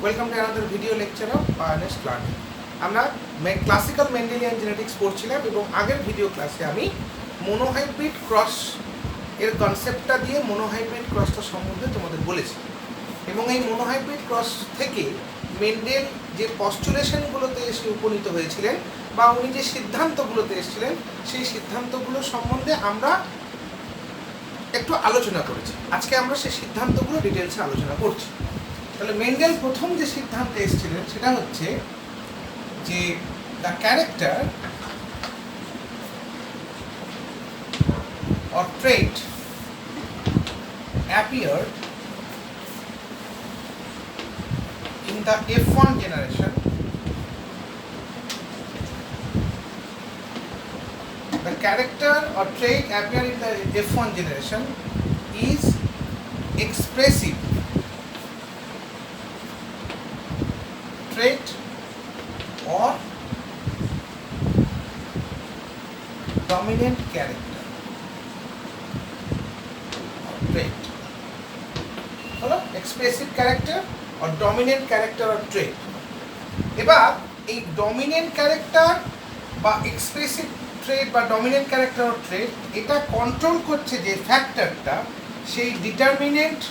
Welcome to another video lecture of Pioneers Learning. আমরা classical Mendelian genetics পড়ছিলাম এবং আগের ভিডিও ক্লাসে আমি মোনোহাইব্রিড ক্রস এর কনসেপ্টটা দিয়ে মোনোহাইব্রিড ক্রসটা সম্বন্ধে তোমাদের বলেছি এবং এই মোনোহাইব্রিড ক্রস থেকে মেন্ডেল যে পস্টুলেশনগুলোতে এসে উপনীত হয়েছিলেন বা উনি যে সিদ্ধান্তগুলোতে এসেছিলেন সেই সিদ্ধান্তগুলো সম্বন্ধে আমরা একটু আলোচনা করেছি। আজকে আমরা সেই সিদ্ধান্তগুলো ডিটেলসে আলোচনা করছি। তাহলে মেন্ডেল প্রথম যে সিদ্ধান্তে এসেছিলেন সেটা হচ্ছে যে the character or trait appeared in the F1 generation. The character or trait appeared in the F1 generation is expressive trait or dominant character. Trait. হলো expressive character or dominant character or trait. এবার এই dominant character বা expressive ট্রেট বা dominant character or trait এটা control করছে যে ফ্যাক্টরটা সেই determinant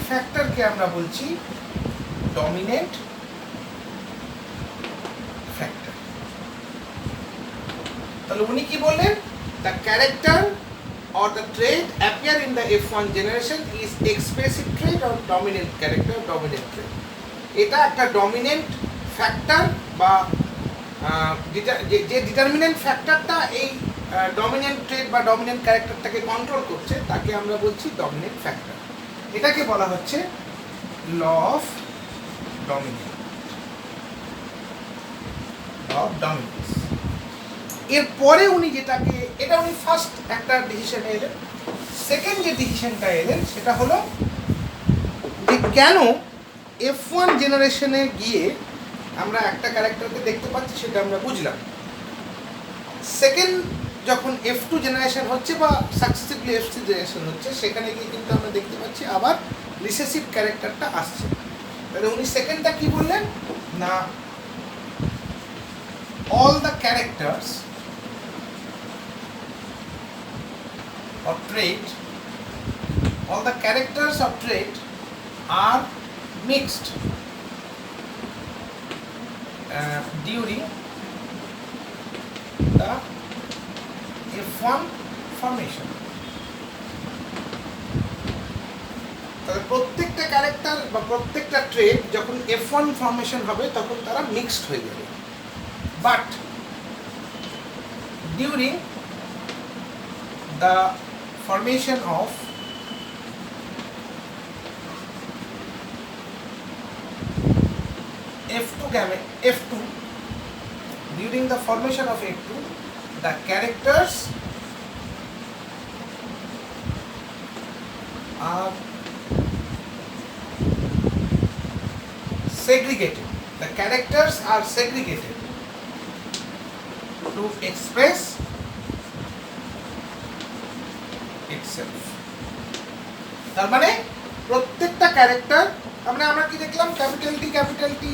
ফ্যাক্টরকে আমরা বলছি ডমিনেন্ট ফ্যাক্টর। তাহলে উনি কি বললেন? The character or the trait appear in the F1 generation is expressive trait or dominant character, dominant trait. এটা একটা ডমিনেন্ট ফ্যাক্টর বা যে ডিটারমিনেন্ট ফ্যাক্টরটা এই ডমিনেন্ট ট্রেট বা ডমিনেন্ট ক্যারেক্টারটাকে কন্ট্রোল করছে তাকে আমরা বলছি ডমিনেন্ট ফ্যাক্টর। এটাকে বলা হচ্ছে ল অফ ডমিনেন্স। এরপরে উনি যেটাকে এটা উনি ফার্স্ট একটা ডিসিশনে এলেন। সেকেন্ড যে ডিসিশনটা এলেন সেটা হলো যে কেন F1 জেনারেশনে গিয়ে আমরা একটা ক্যারেক্টারকে দেখতে পাচ্ছি সেটা আমরা বুঝলাম। সেকেন্ড যখন F2 জেনারেশন হচ্ছে বা সাকসেসিভলি F3 জেনারেশন হচ্ছে সেখানে গিয়ে কিন্তু আমরা দেখতে পাচ্ছি আবার রিসেসিভ ক্যারেক্টারটা আসছে। তাহলে উনি সেকেন্ডটা কি বললেন না all the characters or trait are mixed during the F1 formation. তাহলে প্রত্যেকটা ক্যারেক্টার বা প্রত্যেকটা ট্রেট যখন F1 ফর্মেশন হবে তখন তারা মিক্সড হয়ে যাবে। But during the formation of F2, during the formation of F2, the characters are segregated. The characters are segregated to express itself. তার মানে প্রত্যেকটা ক্যারেক্টার আমরা কি দেখলাম capital T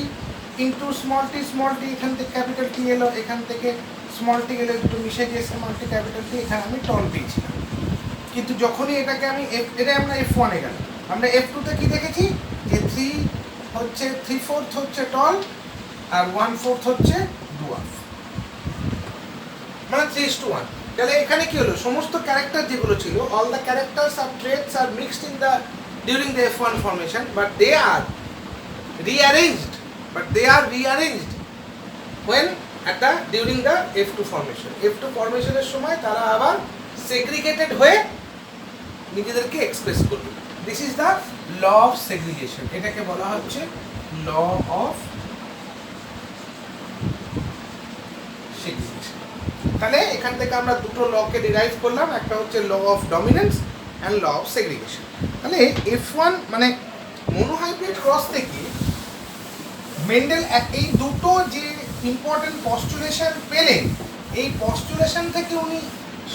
into small tea এখান থেকে ক্যাপিটাল টি এলো, এখান থেকে স্মল টি এলো, একটু মিশে গিয়েছে মাল্টি ক্যাপিটাল টি, এখানে আমি টল পেয়েছিলাম। কিন্তু যখনই এটাকে আমি এটা আমরা F1 এ গেলাম, আমরা F2 তে কি দেখেছি যে 3/4 হচ্ছে টল আর 1/4 হচ্ছে ডুয়ার্ফ, মানে 3:1। তাহলে এখানে কি হলো সমস্ত ক্যারেক্টার যেগুলো ছিল all the characters or traits are mixed during the F1 formation but they are rearranged when during the F2 formation. F2 ফরমেশনের সময় তারা আবার সেগ্রিগেটেড হয়ে নিজেদেরকে এক্সপ্রেস করবে। This is the law of segregation. এটাকে বলা হচ্ছে ল অফ সেগ্রিগেশন। তাহলে এখান থেকে আমরা দুটো লকে ডিরাইভ করলাম, একটা হচ্ছে law of dominance and law of segregation. তাহলে F1 মানে মোনোহাইব্রিড ক্রস থেকে মেন্ডেল এই দুটো যে ইম্পর্টেন্ট পস্টুলেশন পেলেন, এই পস্টুলেশন থেকে উনি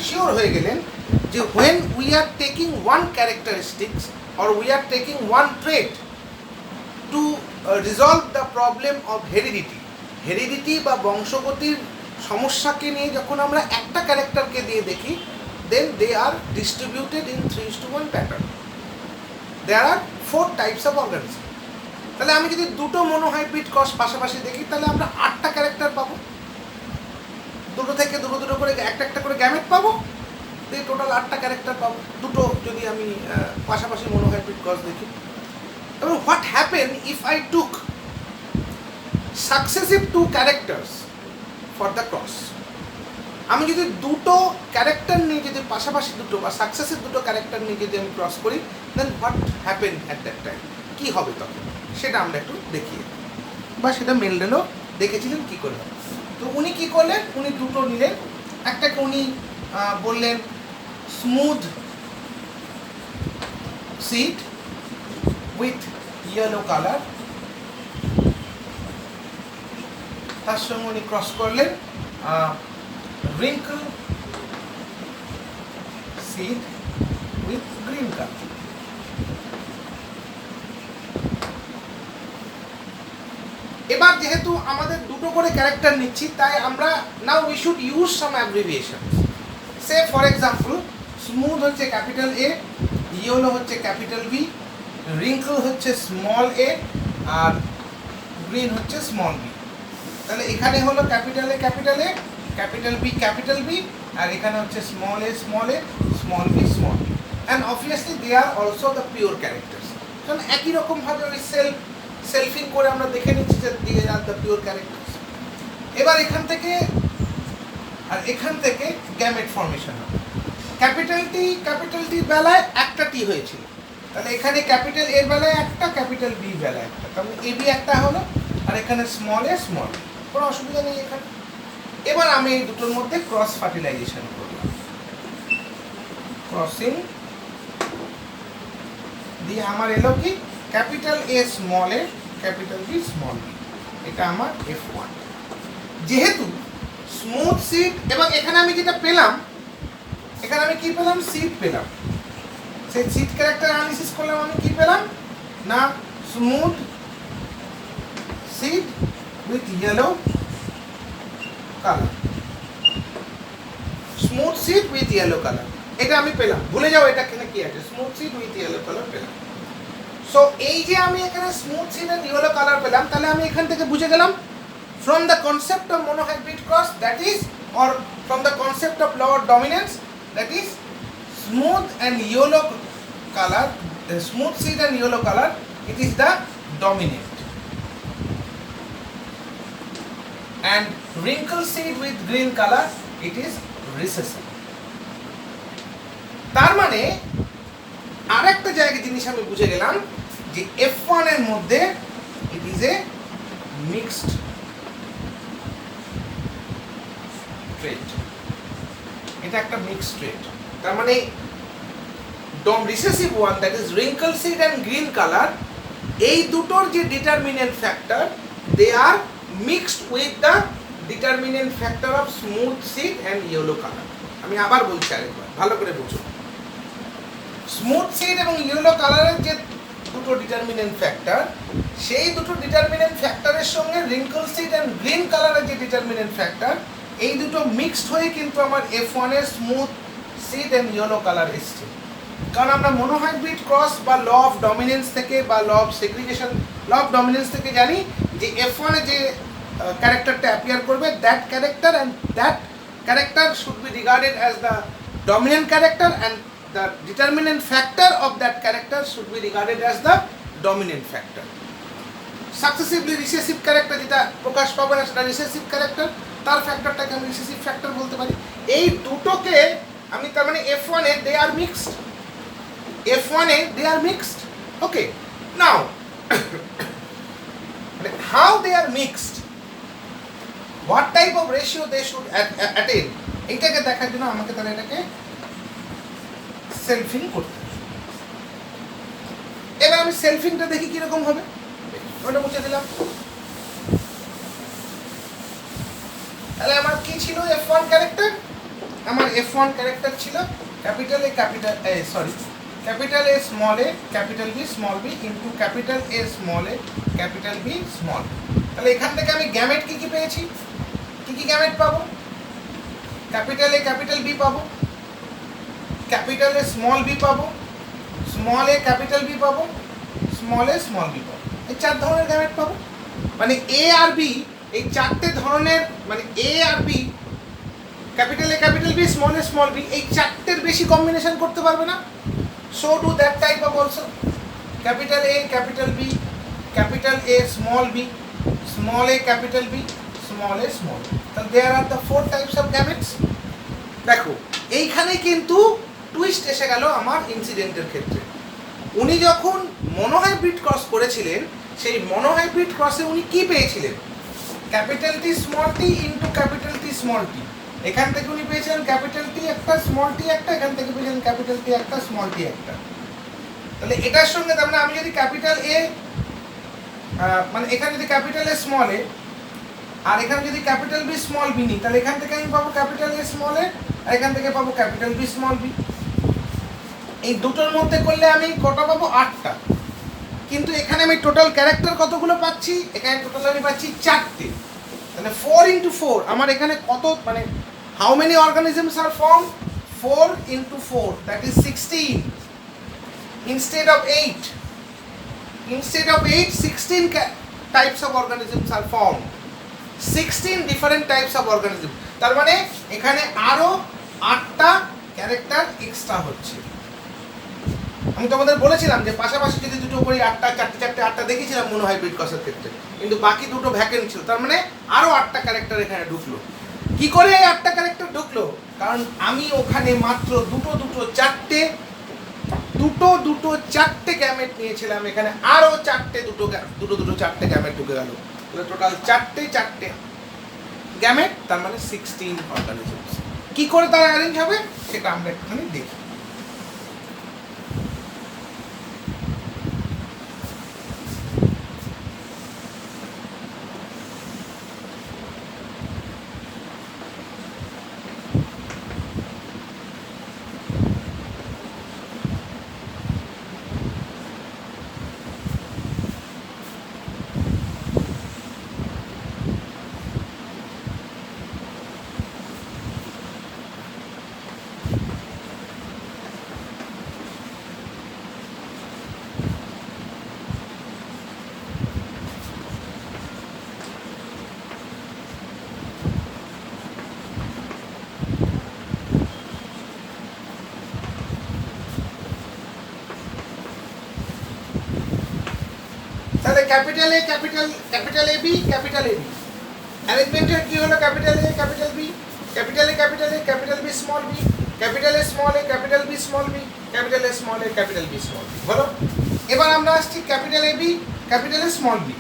শিওর হয়ে গেলেন যে when we are taking one characteristics or we are taking one trait to resolve the problem of heredity বা বংশগতির সমস্যাকে নিয়ে যখন আমরা একটা ক্যারেক্টারকে দিয়ে দেখি, then they are distributed in 3:1 pattern. There are 4 types of organism. তাহলে আমি যদি দুটো মনোহাইব্রিড ক্রস পাশাপাশি দেখি তাহলে আমরা 8টা ক্যারেক্টার পাবো, দুটো থেকে দুটো করে একটা করে গ্যামেট পাবো, দিয়ে টোটাল 8টা ক্যারেক্টার পাবো দুটো যদি আমি পাশাপাশি মনোহাইব্রিড ক্রস দেখি। এবং what happen if I took successive 2 characters for the cross, আমি যদি দুটো ক্যারেক্টার নিয়ে যদি পাশাপাশি দুটো বা সাকসেসিভ দুটো ক্যারেক্টার নিয়ে যদি আমি ক্রস করি, then what happen at that time, কী হবে তখন সেটা আমরা একটু দেখি, বা সেটা মেলডেনও দেখেছিলেন কী করে। তো উনি কী করলেন, উনি দুটো নিলেন, একটাকে উনি বললেন smooth seed with yellow colour, তার সঙ্গে উনি ক্রস করলেন wrinkle seed with green color. এবার যেহেতু আমাদের দুটো করে ক্যারেক্টার নিচ্ছি, তাই আমরা now we should use some abbreviation. Say for example smooth হচ্ছে ক্যাপিটাল এ, ইয়েলো হচ্ছে ক্যাপিটাল বি, রিঙ্কল হচ্ছে স্মল এ, আর গ্রিন হচ্ছে স্মল বি। তাহলে এখানে হলো ক্যাপিটাল এ, ক্যাপিটাল বি, আর এখানে হচ্ছে small a, small b, and obviously they are also the pure characters. কারণ একই রকমভাবে ওই সেলফিং করে আমরা দেখে নিচ্ছি যে দিয়ে আর দ্য পিওর ক্যারেক্টার্স। এবার এখান থেকে গ্যামেট ফর্মেশন হবে। ক্যাপিটাল টির বেলায় একটা টি হয়েছিল, তাহলে এখানে ক্যাপিটাল এর বেলায় একটা, ক্যাপিটাল বি বেলায় একটা, তাহলে এ বি একটা হলো, আর এখানে স্মল এ, কোনো অসুবিধা নেই এখানে। এবার আমি এই দুটোর মধ্যে ক্রস ফার্টিলাইজেশন করলাম, ক্রসিং দিয়ে আমার এলো কি capital A small a, capital B small b, এটা আমার F1। যেহেতু স্মুথ সিড, এবং এখানে আমি যেটা পেলাম, এখানে আমি কি পেলাম, সিড পেলাম, সেই সিড ক্যারেক্টার অ্যানালিসিস করলাম, আমি কি পেলাম না smooth seed with yellow colour, smooth seed with yellow colour, এটা আমি পেলাম। ভুলে যাও এটা এখানে কি আছে, smooth seed with yellow colour পেলাম। সো এই যে আমি এখানে smooth seed and yellow colour পেলাম, তাহলে আমি এখান থেকে বুঝে গেলাম from the concept of monohybrid cross, that is, or from the concept of law of dominance, that is smooth and yellow color, the smooth seed and yellow color, it is the dominant, and wrinkle seed with green color, it is recessive. তার মানে আরেকটা জায়গায় জিনিস আমি বুঝে গেলাম যে F1 এর মধ্যে it is a mixed trait, এটা একটা মিক্সড ট্রেট। তার মানে recessive one, that is wrinkle seed and green colour, এই দুটোর যে determinant factor, they are mixed with the determinant factor of smooth seed and yellow colour. আমি আবার বলছি আরেকবার, ভালো করে বুঝো। স্মুথ সিড এবং ইয়েলো কালারের যে দুটো ডিটারমিনেন্ট ফ্যাক্টর, সেই দুটো ডিটারমিনেন্ট ফ্যাক্টরের সঙ্গে রিঙ্কল সিড অ্যান্ড গ্রিন কালারের যে ডিটারমিনেন্ট ফ্যাক্টর, এই দুটো মিক্সড হয়ে কিন্তু আমার F1 এর smooth seed and yellow colour এসছে। কারণ আমরা মনোহাইব্রিড ক্রস বা ল অফ ডমিনেন্স থেকে বা law of segregation, law of dominance থেকে জানি যে F1 এ যে ক্যারেক্টারটা অ্যাপিয়ার করবে, that character and that character should be regarded as the dominant character, and the determinant factor of that character should be regarded as the dominant factor. Successively recessive character যেটা প্রকাশ পাবে না, সেটা recessive character, তার ফ্যাক্টরটাকে আমি recessive factor বলতে পারি। এই দুটোকে আমি তার মানে F1 এ দে আর মিক্সড, F1 এ they are mixed. Okay, now how they are mixed, what type of ratio they should attain, এইটাকে দেখার জন্য আমাকে তাহলে এটাকে সেলফিং করতে হবে। এবার আমি সেলফিংটা দেখি কিরকম হবে, ওটা মুছে দিলাম। তাহলে আমার কি ছিল F1 ক্যারেক্টার, আমার F1 ক্যারেক্টার ছিল capital A, capital A small a capital B small b into capital A small a capital B small. তাহলে এখান থেকে আমি গ্যামেট কি কি পেয়েছি, কি কি গ্যামেট পাবো? ক্যাপিটাল এ ক্যাপিটাল বি পাবো, ক্যাপিটাল এ স্মল বি পাবো, স্মল এ ক্যাপিটাল বি পাবো, স্মল এ স্মল বি পাবো। এই 4 ধরনের গ্যামেট পাবো। মানে এ আর বি এই 4টে ধরনের, মানে এ আর B capital A capital B small b এই 4টের বেশি কম্বিনেশন করতে পারবে না। So do that type of also capital A capital B capital A small b small a capital B small a small. তাহলে there are the 4 types of gametes. দেখো এইখানে কিন্তু টুইস্ট এসে গেল আমার ইনসিডেন্টের ক্ষেত্রে। উনি যখন মনোহাইব্রিড ক্রস করেছিলেন, সেই মনোহাইব্রিড ক্রসে উনি কি পেয়েছিলেন? Capital T small tea into capital T small tea. এখান থেকে উনি পেয়েছিলেন ক্যাপিটাল টি একটা স্মল টি একটা, এখান থেকে পেয়েছিলেন ক্যাপিটাল টি একটা স্মল টি একটা। তাহলে এটার সঙ্গে তার মানে আমি যদি ক্যাপিটাল এ মানে এখানে যদি ক্যাপিটাল এ স্মল এ আর এখানে যদি ক্যাপিটাল বি স্মল বি নিই, তাহলে এখান থেকে আমি পাবো ক্যাপিটাল এ স্মল এ আর এখান থেকে পাবো ক্যাপিটাল বি স্মল বি। এই দুটোর মধ্যে করলে আমি কটা পাবো? 8টা। কিন্তু এখানে আমি টোটাল ক্যারেক্টার কতগুলো পাচ্ছি? এখানে টোটাল আমি পাচ্ছি 4টে। তাহলে 4 into 4 আমার এখানে কত, মানে how many organisms are form? 4 into 4 that is 16 instead of 8. Instead of 8, 16 types of organisms are formed. 16 different types of organisms. তার মানে এখানে আরো 8টা ক্যারেক্টার এক্সট্রা হচ্ছে। আমি তোমাদের বলেছিলাম যে পাশাপাশি যদি দুটো করি 8টা, 8টা দেখেছিলাম মনোহাইব্রিড ক্রসের ক্ষেত্রে, কিন্তু বাকি দুটো ভ্যাকেন্ট ছিল। তার মানে আরো 8টা ক্যারেক্টার এখানে ঢুকলো। কি করে এই 8টা ক্যারেক্টার ঢুকলো? কারণ আমি ওখানে মাত্র দুটো চারটে গ্যামেট নিয়েছিলাম, এখানে আরো দুটো চারটে গ্যামেট ঢুকে গেল। তাহলে টোটাল চারটে গ্যামেট, তার মানে 16 অর্গানিজমস। কি করে তারা অ্যারেঞ্জ হবে সেটা আমরা একটুখানি দেখি। তাহলে capital A capital A B অ্যারেঞ্জমেন্টের কি হলো? Capital A capital B capital B small b capital A small a capital B small b capital A small a capital B small b হলো। এবার আমরা আসছি capital A B capital A small b.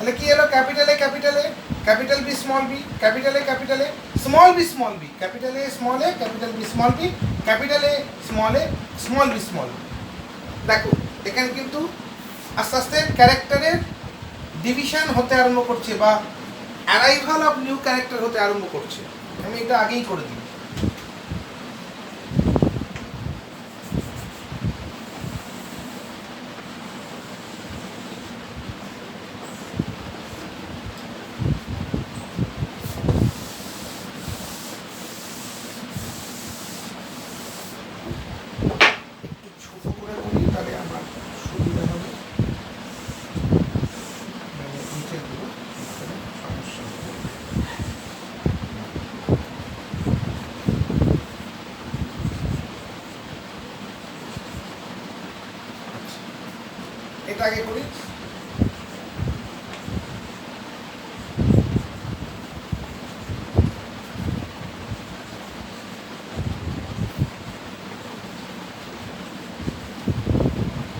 তাহলে কি হলো? Capital A capital B small b capital A small b capital A small a capital B small b capital A small b small. দেখো এখানে কিন্তু আস্তে আস্তে ক্যারেক্টারের ডিভিশন হতে আরম্ভ করছে বা অ্যারাইভাল অফ নিউ ক্যারেক্টার হতে আরম্ভ করছে। আমি এটা আগেই করে দিই। এটা আগে করি।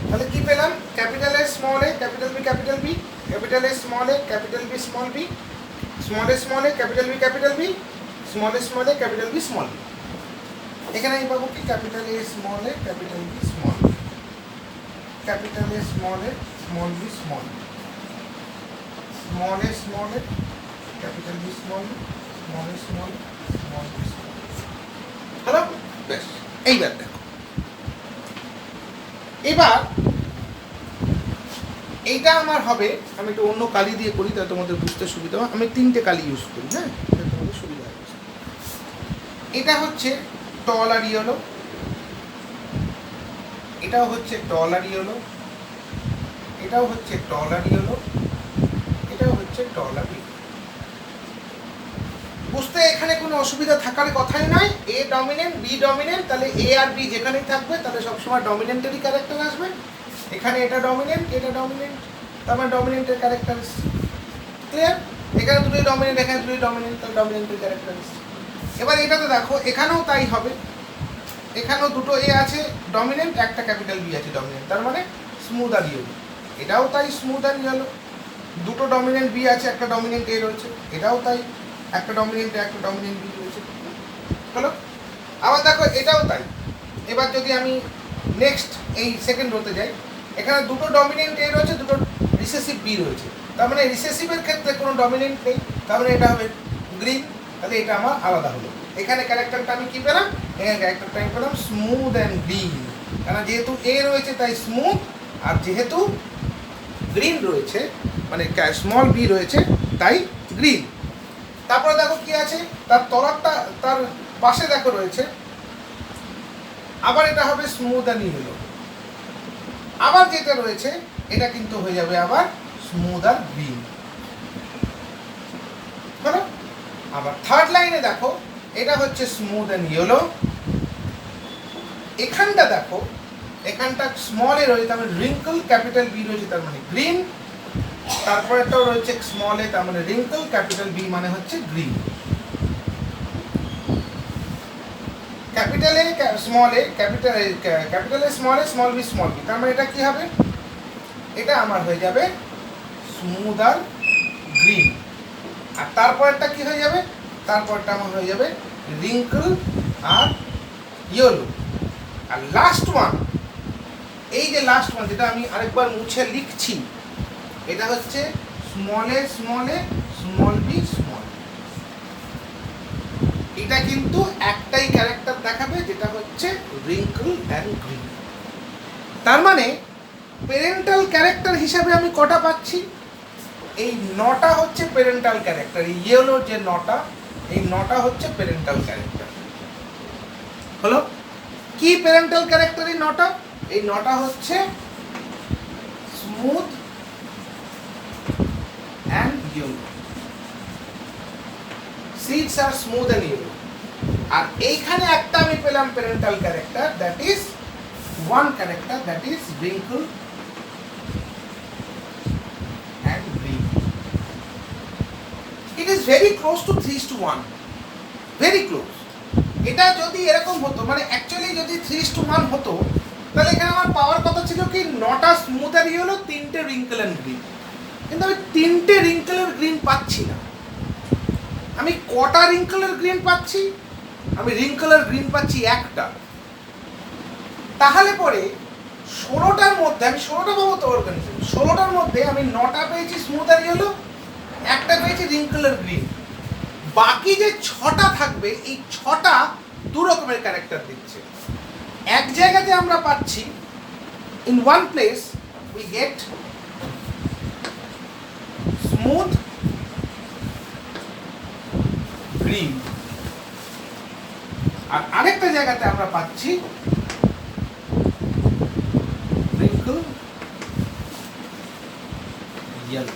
তাহলে কি পেলাম? Capital A small a capital B capital A small a capital B small b small a capital B small a capital B small b. এখানে আমি পাবো কি capital A small a capital B small, capital A small a small b small, small a small a capital B small a small a small a small b small. হলো? বেশ, এইবার দেখো, এবার এইটা আমার হবে, আমি একটু অন্য কালি দিয়ে করি তাহলে তোমাদের বুঝতে সুবিধা হয়। আমি 3টে কালি ইউজ করি, হ্যাঁ, তোমাদের সুবিধা হবে। এটা হচ্ছে টল আর ইয়েলো, এটাও হচ্ছে টল আর ইয়েলো, এটাও হচ্ছে টল আর ইয়েলো, এটাও হচ্ছে টল আর ইয়েলো। বুঝতে এখানে কোনো অসুবিধা থাকার কথাই নয়। এ ডমিনেন্ট, বি ডমিনেন্ট, তাহলে এ আর বি যেখানেই থাকবে তাহলে সবসময় ডমিনেন্টেরই ক্যারেক্টার আসবে। এখানে এটা ডমিনেন্ট, এটা ডমিনেন্ট, তার মানে ডমিনেন্টের ক্যারেক্টার আসছে। ক্লিয়ার? এখানে দুটোই ডমিনেন্ট, এখানে দুটোই ডমিনেন্ট, তাহলে ডমিনেন্টের ক্যারেক্টার আসছে। এবার এটাতে দেখো, এখানেও তাই হবে, এখানেও দুটো এ আছে ডমিনেন্ট, একটা ক্যাপিটাল বি আছে ডমিনেন্ট, তার মানে স্মুথ আর ইয়েলো। এটাও তাই, স্মুথ আর ইয়েলো। দুটো ডমিনেন্ট বি আছে, একটা ডমিনেন্ট এ রয়েছে, এটাও তাই, একটা ডমিনেন্ট একটা ডমিনেন্ট বি রয়েছে। হলো? আবার দেখো এটাও তাই। এবার যদি আমি নেক্সট এই সেকেন্ড রোতে যাই, এখানে দুটো ডমিনেন্ট এ রয়েছে, দুটো রিসেসিভ বি রয়েছে, তার মানে রিসেসিভের ক্ষেত্রে কোনো ডমিনেন্ট নেই, তার মানে এটা হবে গ্রিন, তাহলে এটা আমার আলাদা হলো। এখানে ক্যারেক্টারটা আমি কি পেলাম? এখানে ক্যারেক্টারটা আমি পেলাম স্মুথ অ্যান্ড গ্রিন, কারণ যেহেতু এ রয়েছে তাই স্মুথ, আর যেহেতু গ্রিন রয়েছে মানে স্মল বি রয়েছে তাই গ্রিন। তারপরে দেখো কি আছে, তার তলারটা তার পাশে দেখো রয়েছে, আবার এটা হবে স্মুথ অ্যান্ড ইয়েলো, আবার যেটা রয়েছে এটা কিন্তু হয়ে যাবে আবার স্মুথ আর গ্রিন। হলো? আবার থার্ড লাইনে দেখো, এটা হচ্ছে স্মুথ অ্যান্ড ইয়েলো, এখানটা দেখো, এখানটা স্মল এ রয়েছে তার মানে রিঙ্কল, ক্যাপিটাল বি রয়েছে তার মানে গ্রিন, তারপরেটাও রয়েছে স্মল এ তার মানে রিঙ্কল, ক্যাপিটাল বি মানে হচ্ছে green. Capital A small a capital A small b small b, তার মানে এটা কি হবে? এটা আমার হয়ে যাবে স্মুথ আর গ্রিন। আর তারপরটা কি হয়ে যাবে? তারপরটা আমার হয়ে যাবে রিঙ্কল আর ইয়েলো। আর লাস্ট ওয়ান, এই যে লাস্ট ওয়ান যেটা আমি আরেকবার মুছে লিখছি, এটা হচ্ছে small a small b small. এটা কিন্তু একটাই ক্যারেক্টার দেখাবে, যেটা হচ্ছে রিঙ্কল অ্যান্ড গ্রিন। তার মানে প্যারেন্টাল ক্যারেক্টার হিসাবে আমি কটা পাচ্ছি? এই 9টা হচ্ছে প্যারেন্টাল ক্যারেক্টার। এই ইয়েলোর যে 9টা, এই 9টা হচ্ছে প্যারেন্টাল ক্যারেক্টার। হলো? কি প্যারেন্টাল ক্যারেক্টার এই 9টা? এই 9টা হচ্ছে স্মুথ অ্যান্ড ইয়েলো। সিডস আর স্মুথ অ্যান্ড ইয়েলো। আর এইখানে একটা আমি পেলাম parental character, that is one character, that is wrinkle and green. It is very close to 3:1, very close. এটা যদি এরকম হতো, মানে অ্যাকচুয়ালি যদি 3:1 হতো, তাহলে এখানে আমার পাওয়ার কথা ছিল কি 9টা স্মুথ আর ইয়েলো, 3টে রিঙ্কল অ্যান্ড গ্রিন। কিন্তু আমি 3টে রিঙ্কল আর গ্রিন পাচ্ছি না। আমি কটা রিঙ্কল আর গ্রিন পাচ্ছি? আমি রিঙ্কল আর গ্রিন পাচ্ছি একটা। তাহলে পরে 16টার মধ্যে আমি 16টা পাবো তো অর্গানিজম, 16টার মধ্যে আমি 9টা পেয়েছি স্মুথ আর ইয়েলো, একটা পেয়েছি রিঙ্কল আর গ্রিন। বাকি যে 6টা থাকবে, এই 6টা দু রকমের ক্যারেক্টার দিচ্ছে। এক জায়গাতে আমরা পাচ্ছি, in one place we get smooth green, আর আরেকটা জায়গাতে আমরা পাচ্ছি রিঙ্কল ইয়েলো।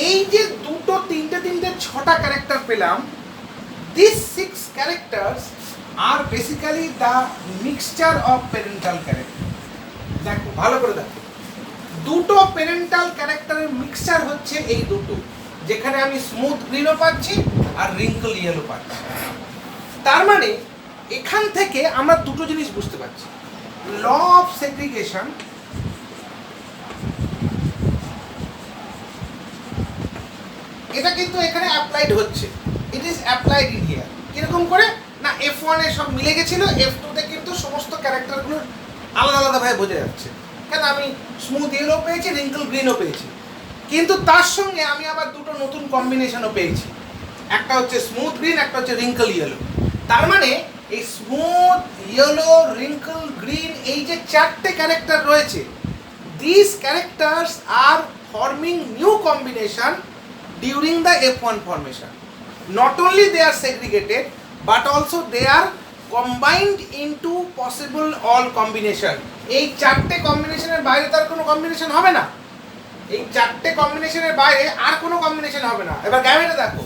এই যে দুটো তিনটে 6টা ক্যারেক্টার পেলাম, this 6 characters are basically the mixture of parental character. দেখো ভালো করে দেখো, দুটো প্যারেন্টাল ক্যারেক্টারের মিক্সচার হচ্ছে এই দুটো, যেখানে আমি স্মুথ গ্রিনও পাচ্ছি আর রিঙ্কল ইয়েলো পাচ্ছি। তার মানে এখান থেকে আমরা দুটো জিনিস বুঝতে পারছি। ল অফ সেগ্রিগেশন এটা কিন্তু এখানে অ্যাপ্লাইড হচ্ছে, it is applied in here. কিরকম করে? না F1 এ সব মিলে গেছিল, F2 তে কিন্তু সমস্ত ক্যারেক্টারগুলো আলাদা আলাদাভাবে বোঝা যাচ্ছে। কেন আমি স্মুথ ইয়েলো পেয়েছি, রিঙ্কল গ্রিনও পেয়েছি, কিন্তু তার সঙ্গে আমি আবার দুটো নতুন কম্বিনেশনও পেয়েছি, একটা হচ্ছে স্মুথ গ্রিন, একটা হচ্ছে রিঙ্কল ইয়েলো। তার মানে এই স্মুথ ইয়েলো, রিঙ্কল গ্রিন, এই যে চারটে ক্যারেক্টার রয়েছে, this characters are forming new combination during the F1 formation. Not only they are segregated, but also they are combined into possible all combination. এই চারটে কম্বিনেশনের বাইরে তার কোনো কম্বিনেশন হবে না, এই চারটে কম্বিনেশনের বাইরে আর কোনো কম্বিনেশন হবে না। এবার গ্যামেটে দেখো,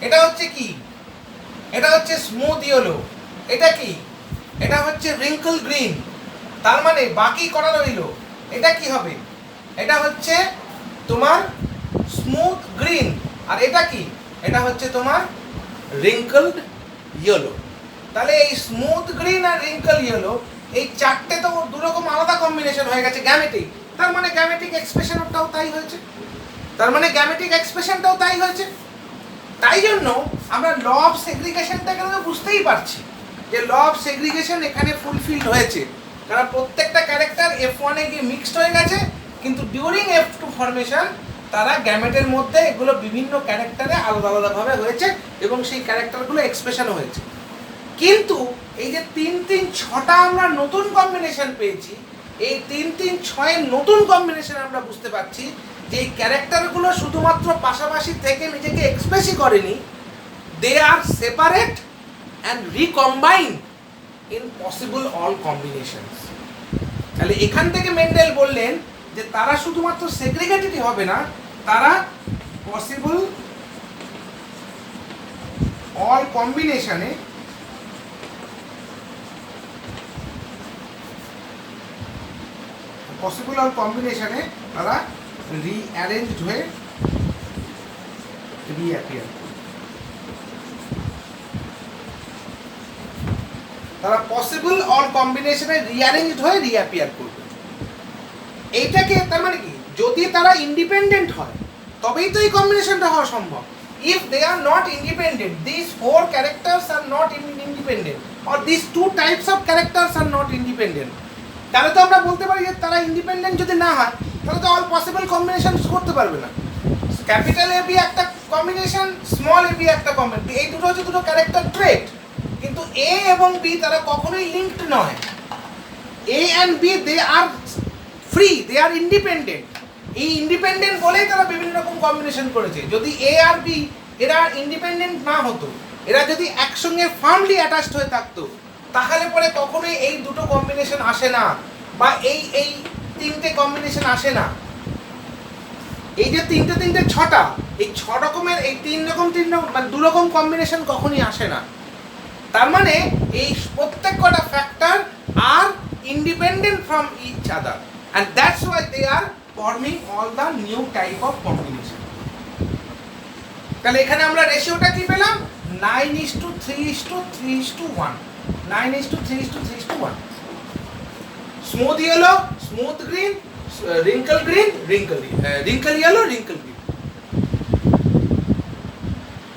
এটা হচ্ছে কি, এটা হচ্ছে স্মুথ ইয়েলো, এটা কি, এটা হচ্ছে রিঙ্কল গ্রিন। তার মানে বাকি করা রইল, এটা কি হবে, এটা হচ্ছে তোমার স্মুথ গ্রিন, আর এটা কি, এটা হচ্ছে তোমার রিঙ্কলড ইয়েলো। তাহলে এই স্মুথ গ্রিন আর রিঙ্কল ইয়েলো, এই চারটে তো দুরকম আলাদা কম্বিনেশন হয়ে গেছে গ্যামেটিক। তার মানে গ্যামেটিক এক্সপ্রেশনটাও তাই হয়েছে, তার মানে গ্যামেটিক এক্সপ্রেশনটাও তাই হয়েছে। তাই জন্য আমরা ল অফ সেগ্রিগেশনটাকে বুঝতেই পারছি যে ল অফ সেগ্রিগেশন এখানে ফুলফিলড হয়েছে, কারণ প্রত্যেকটা ক্যারেক্টার F1 এ গিয়ে মিক্সড হয়ে গেছে, কিন্তু ডিউরিং F2 ফর্মেশন তারা গ্যামেটের মধ্যে এগুলো বিভিন্ন ক্যারেক্টারে আলাদা আলাদাভাবে হয়েছে এবং সেই ক্যারেক্টারগুলো এক্সপ্রেশনও হয়েছে। কিন্তু এই যে 3-3-6টা আমরা নতুন কম্বিনেশন পেয়েছি, এই 3-3-6 নতুন কম্বিনেশন আমরা বুঝতে পারছি যে এই ক্যারেক্টারগুলো শুধুমাত্র পাশাপাশি থেকে নিজেকে এক্সপ্রেসই করেনি, they are separate and recombine in possible all combinations. তাহলে এখান থেকে মেন্ডেল বললেন যে তারা শুধুমাত্র সেগ্রিগেটেডই হবে না, তারা পসিবল অল কম্বিনেশনে তারা রিঅ্যারেঞ্জড হয়ে রিঅ্যাপিয়ার, তারা পসিবল অল কম্বিনেশনে রিঅ্যারেঞ্জড হয়ে রিঅ্যাপিয়ার করবে। এইটাকে তার মানে কি, যদি তারা ইন্ডিপেন্ডেন্ট হয় তবেই তো এই কম্বিনেশনটা হওয়া সম্ভব। If they are not independent, this 4 characters are not independent, or this 2 types of characters are not independent, তাহলে তো আমরা বলতে পারি যে তারা ইন্ডিপেন্ডেন্ট যদি না হয় তাহলে তো অল পসিবল কম্বিনেশন করতে পারবে না। ক্যাপিটাল এ বি একটা কম্বিনেশন, স্মল এ বি একটা কম্বিনেশন, এই দুটো হচ্ছে দুটো ক্যারেক্টার ট্রেট, কিন্তু এ এবং বি তারা কখনোই লিঙ্কড নয়। A and B they are free, they are independent. এই ইন্ডিপেন্ডেন্ট বলেই তারা বিভিন্ন রকম কম্বিনেশন করেছে। যদি এ আর বি এরা ইন্ডিপেন্ডেন্ট না হতো, এরা যদি একসঙ্গে ফার্মলি অ্যাটাচড হয়ে থাকতো, তাহলে পরে কখনোই এই দুটো কম্বিনেশন আসে না, বা এই তিনটে কম্বিনেশন আসে না। এই যে তিনটে 6টা, এই 6 রকমের এই 3 রকম মানে 2 রকম কম্বিনেশন কখনই আসে না। তার মানে এই প্রত্যেক কটা factor are independent from each other, and that's why they are forming all the new type of combination. তাহলে এখানে আমরা রেশিওটা কি পেলাম, 9:3:3:1, 9:3:3:1। Smooth yellow, smooth green, wrinkle green, wrinkle yellow, wrinkle green.